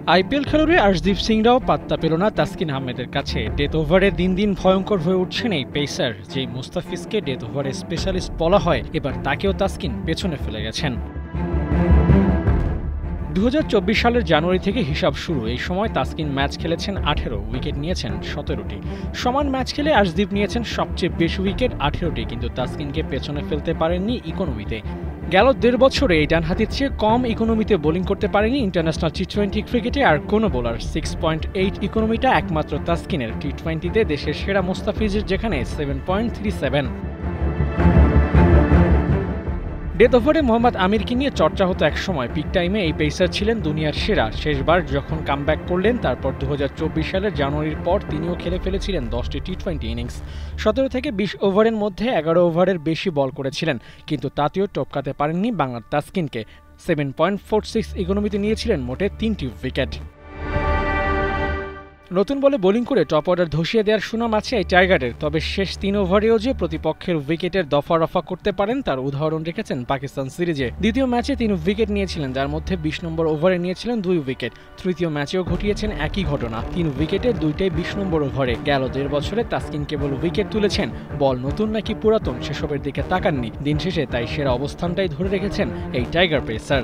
IPL খেলুড়ে Arshdeep সিংরাও পাত্তা পেল না তাসকিন আহমেদের কাছে। ডেথ ওভারে দিন দিন ভয়ঙ্কর হয়ে উঠছেন এই পেসার। যেই মুস্তাফিজকে ডেথ ওভারের স্পেশালিস্ট বলা হয়, এবার তাকেও তাসকিন পেছনে ফেলে গেছেন। 2024 সালের জানুয়ারি থেকে হিসাব শুরু। এই সময় তাসকিন ম্যাচ খেলেছেন 18, উইকেট নিয়েছেন 17টি। সমান ম্যাচ খেলে আর্শদীপ নিয়েছেন সবচেয়ে বেশি উইকেট 18টি, কিন্তু তাসকিনকে পেছনে ফেলতে পারেননি ইকোনমিতে। গেল 1.5 বছরে এই ডানহাতির চেয়ে কম ইকোনমিতে বোলিং করতে পারেনি ইন্টারন্যাশনাল টি-20 ক্রিকেটে আর কোনো বোলার। 6.8 ইকোনমিটা একমাত্র তাসকিনের। টি-20তে দেশের সেরা মুস্তাফিজের, যেখানে 7.37। ডেথ ওভারে মোহাম্মদ আমিরকে নিয়ে চর্চা হতো একসময়। পিক টাইমে এই পেসার ছিলেন দুনিয়ার সেরা। শেষবার যখন কামব্যাক করলেন, তারপর 2024 সালের জানুয়ারির পর তিনিও খেলে ফেলেছিলেন 10টি টি-20 ইনিংস। 17 থেকে 20 ওভারের মধ্যে 11 ওভারের বেশি বল করেছিলেন, কিন্তু তাতেও টপকাতে পারেননি বাংলার তাসকিনকে। 7.46 ইকোনমিতে নিয়েছিলেন মোটে 3টি উইকেট। নতুন বলে বোলিং করে টপ অর্ডার ধসিয়ে দেওয়ার সুনাম আছে এই টাইগারের। তবে শেষ 3 ওভারেও যে প্রতিপক্ষের উইকেটের দফা রফা করতে পারেন, তার উদাহরণ রেখেছেন পাকিস্তান সিরিজে। দ্বিতীয় ম্যাচে 3 উইকেট নিয়েছিলেন, যার মধ্যে 20 নম্বর ওভারে নিয়েছিলেন 2 উইকেট। তৃতীয় ম্যাচেও ঘটিয়েছেন একই ঘটনা, 3 উইকেটে 2টাই 20 নম্বর ওভারে। গেল 1.5 বছরে তাসকিন কেবল উইকেট তুলেছেন। বল নতুন নাকি পুরাতন সেসবের দিকে তাকাননি। দিন শেষে তাই সেরা অবস্থানটাই ধরে রেখেছেন এই টাইগার পেসার।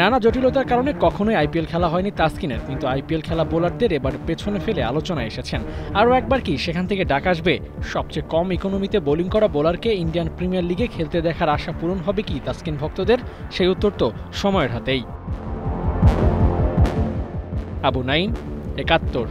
নানা জটিলতার কারণে কখনোই আইপিএল খেলা হয়নি তাসকিনের, কিন্তু আইপিএল খেলা বোলারদের এবার পেছনে ফেলে আলোচনায় এসেছেন। আরও একবার কি সেখান থেকে ডাক আসবে? সবচেয়ে কম ইকোনমিতে বোলিং করা বোলারকে ইন্ডিয়ান প্রিমিয়ার লিগে খেলতে দেখার আশা পূরণ হবে কি তাসকিন ভক্তদের? সেই উত্তর তো সময়ের হাতেই। আবু নাইম, ৭১।